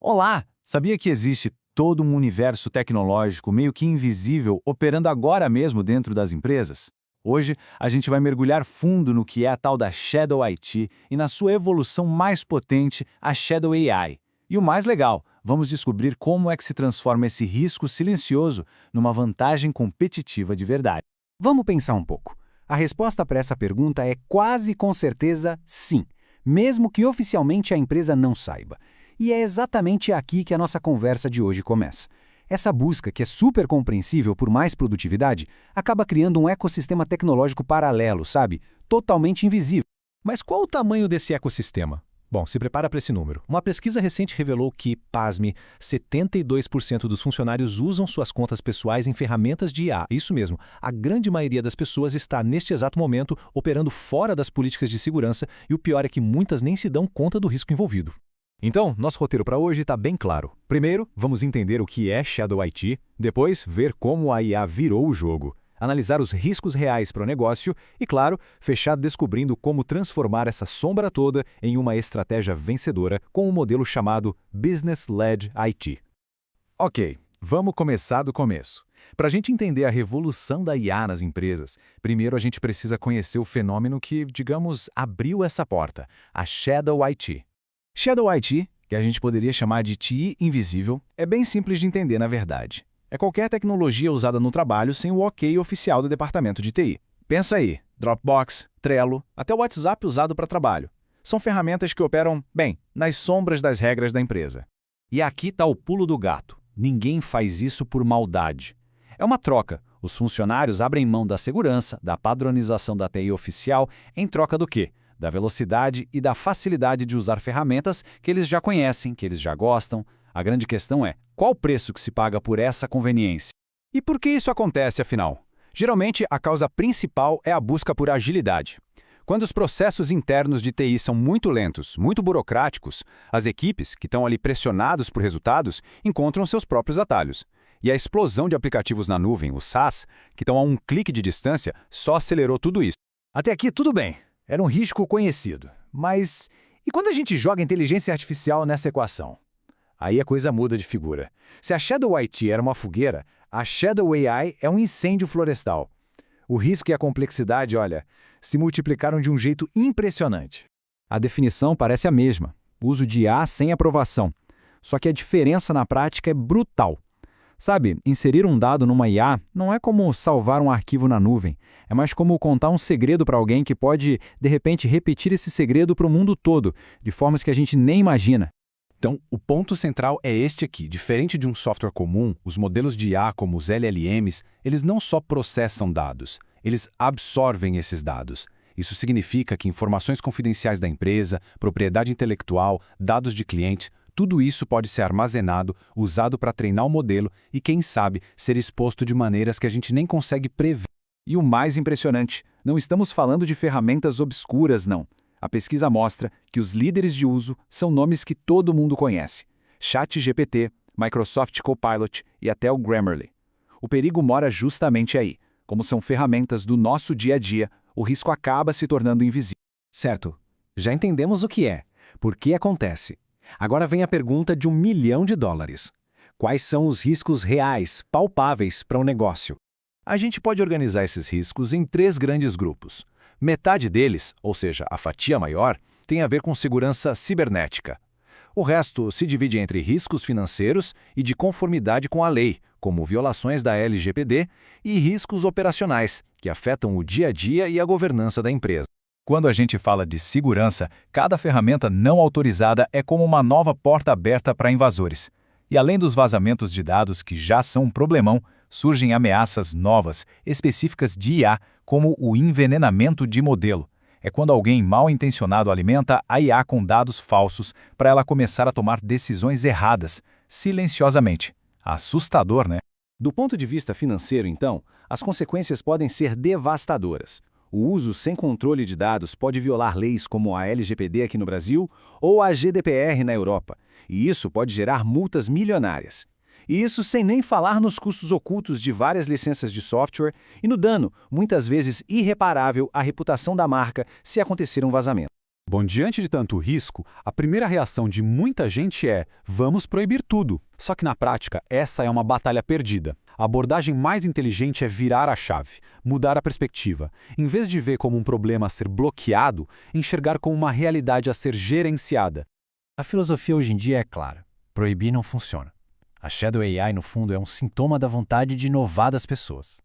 Olá! Sabia que existe todo um universo tecnológico meio que invisível operando agora mesmo dentro das empresas? Hoje, a gente vai mergulhar fundo no que é a tal da Shadow IT e na sua evolução mais potente, a Shadow AI. E o mais legal, vamos descobrir como é que se transforma esse risco silencioso numa vantagem competitiva de verdade. Vamos pensar um pouco. A resposta para essa pergunta é quase com certeza sim, mesmo que oficialmente a empresa não saiba. E é exatamente aqui que a nossa conversa de hoje começa. Essa busca, que é super compreensível por mais produtividade, acaba criando um ecossistema tecnológico paralelo, sabe? Totalmente invisível. Mas qual o tamanho desse ecossistema? Bom, se prepara para esse número. Uma pesquisa recente revelou que, pasme, 72% dos funcionários usam suas contas pessoais em ferramentas de IA. Isso mesmo, a grande maioria das pessoas está, neste exato momento, operando fora das políticas de segurança e o pior é que muitas nem se dão conta do risco envolvido. Então, nosso roteiro para hoje está bem claro. Primeiro, vamos entender o que é Shadow IT, depois, ver como a IA virou o jogo, analisar os riscos reais para o negócio e, claro, fechar descobrindo como transformar essa sombra toda em uma estratégia vencedora com um modelo chamado Business-Led IT. Ok, vamos começar do começo. Para a gente entender a revolução da IA nas empresas, primeiro a gente precisa conhecer o fenômeno que, digamos, abriu essa porta, a Shadow IT. Shadow IT, que a gente poderia chamar de TI invisível, é bem simples de entender na verdade. É qualquer tecnologia usada no trabalho sem o ok oficial do departamento de TI. Pensa aí, Dropbox, Trello, até o WhatsApp usado para trabalho. São ferramentas que operam, bem, nas sombras das regras da empresa. E aqui está o pulo do gato. Ninguém faz isso por maldade. É uma troca. Os funcionários abrem mão da segurança, da padronização da TI oficial, em troca do quê? Da velocidade e da facilidade de usar ferramentas que eles já conhecem, que eles já gostam. A grande questão é, qual o preço que se paga por essa conveniência? E por que isso acontece, afinal? Geralmente, a causa principal é a busca por agilidade. Quando os processos internos de TI são muito lentos, muito burocráticos, as equipes, que estão ali pressionados por resultados, encontram seus próprios atalhos. E a explosão de aplicativos na nuvem, os SaaS, que estão a um clique de distância, só acelerou tudo isso. Até aqui tudo bem. Era um risco conhecido. Mas e quando a gente joga inteligência artificial nessa equação? Aí a coisa muda de figura. Se a Shadow IT era uma fogueira, a Shadow AI é um incêndio florestal. O risco e a complexidade, olha, se multiplicaram de um jeito impressionante. A definição parece a mesma, uso de IA sem aprovação. Só que a diferença na prática é brutal. Sabe, inserir um dado numa IA não é como salvar um arquivo na nuvem. É mais como contar um segredo para alguém que pode, de repente, repetir esse segredo para o mundo todo, de formas que a gente nem imagina. Então, o ponto central é este aqui. Diferente de um software comum, os modelos de IA, como os LLMs, eles não só processam dados, eles absorvem esses dados. Isso significa que informações confidenciais da empresa, propriedade intelectual, dados de cliente, tudo isso pode ser armazenado, usado para treinar o modelo e, quem sabe, ser exposto de maneiras que a gente nem consegue prever. E o mais impressionante, não estamos falando de ferramentas obscuras, não. A pesquisa mostra que os líderes de uso são nomes que todo mundo conhece. ChatGPT, Microsoft Copilot e até o Grammarly. O perigo mora justamente aí. Como são ferramentas do nosso dia a dia, o risco acaba se tornando invisível. Certo, já entendemos o que é, por que acontece. Agora vem a pergunta de $1 milhão. Quais são os riscos reais, palpáveis para um negócio? A gente pode organizar esses riscos em 3 grandes grupos. Metade deles, ou seja, a fatia maior, tem a ver com segurança cibernética. O resto se divide entre riscos financeiros e de conformidade com a lei, como violações da LGPD, e riscos operacionais, que afetam o dia a dia e a governança da empresa. Quando a gente fala de segurança, cada ferramenta não autorizada é como uma nova porta aberta para invasores. E além dos vazamentos de dados que já são um problemão, surgem ameaças novas, específicas de IA, como o envenenamento de modelo. É quando alguém mal intencionado alimenta a IA com dados falsos para ela começar a tomar decisões erradas, silenciosamente. Assustador, né? Do ponto de vista financeiro, então, as consequências podem ser devastadoras. O uso sem controle de dados pode violar leis como a LGPD aqui no Brasil ou a GDPR na Europa, e isso pode gerar multas milionárias. E isso sem nem falar nos custos ocultos de várias licenças de software e no dano, muitas vezes irreparável, à reputação da marca se acontecer um vazamento. Bom, diante de tanto risco, a primeira reação de muita gente é: vamos proibir tudo. Só que na prática, essa é uma batalha perdida. A abordagem mais inteligente é virar a chave, mudar a perspectiva. Em vez de ver como um problema a ser bloqueado, enxergar como uma realidade a ser gerenciada. A filosofia hoje em dia é clara: proibir não funciona. A Shadow AI, no fundo, é um sintoma da vontade de inovar das pessoas.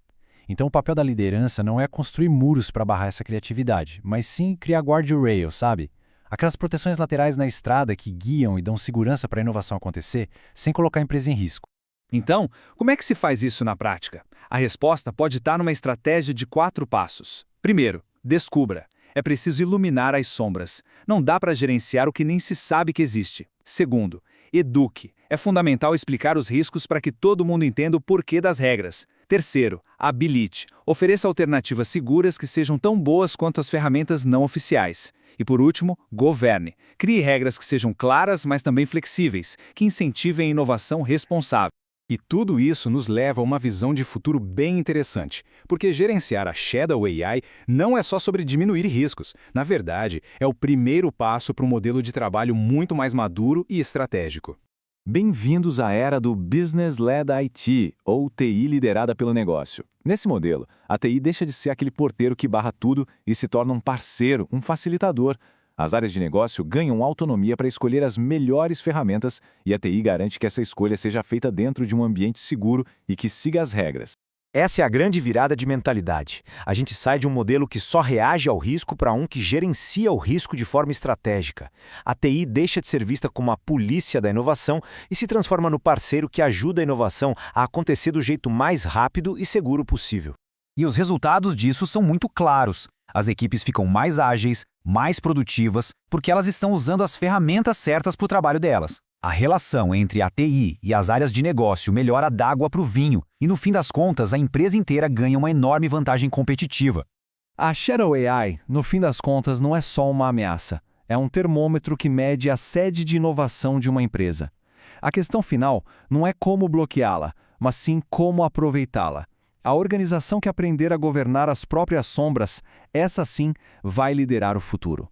Então o papel da liderança não é construir muros para barrar essa criatividade, mas sim criar guardrail, sabe? Aquelas proteções laterais na estrada que guiam e dão segurança para a inovação acontecer, sem colocar a empresa em risco. Então, como é que se faz isso na prática? A resposta pode estar numa estratégia de 4 passos. Primeiro, descubra. É preciso iluminar as sombras. Não dá para gerenciar o que nem se sabe que existe. Segundo, eduque. É fundamental explicar os riscos para que todo mundo entenda o porquê das regras. Terceiro, habilite. Ofereça alternativas seguras que sejam tão boas quanto as ferramentas não oficiais. E por último, governe. Crie regras que sejam claras, mas também flexíveis, que incentivem a inovação responsável. E tudo isso nos leva a uma visão de futuro bem interessante, porque gerenciar a Shadow AI não é só sobre diminuir riscos. Na verdade, é o primeiro passo para um modelo de trabalho muito mais maduro e estratégico. Bem-vindos à era do Business-Led IT, ou TI liderada pelo negócio. Nesse modelo, a TI deixa de ser aquele porteiro que barra tudo e se torna um parceiro, um facilitador. As áreas de negócio ganham autonomia para escolher as melhores ferramentas e a TI garante que essa escolha seja feita dentro de um ambiente seguro e que siga as regras. Essa é a grande virada de mentalidade. A gente sai de um modelo que só reage ao risco para um que gerencia o risco de forma estratégica. A TI deixa de ser vista como a polícia da inovação e se transforma no parceiro que ajuda a inovação a acontecer do jeito mais rápido e seguro possível. E os resultados disso são muito claros. As equipes ficam mais ágeis, mais produtivas, porque elas estão usando as ferramentas certas para o trabalho delas. A relação entre a TI e as áreas de negócio melhora d'água para o vinho e, no fim das contas, a empresa inteira ganha uma enorme vantagem competitiva. A Shadow AI, no fim das contas, não é só uma ameaça. É um termômetro que mede a sede de inovação de uma empresa. A questão final não é como bloqueá-la, mas sim como aproveitá-la. A organização que aprender a governar as próprias sombras, essa sim vai liderar o futuro.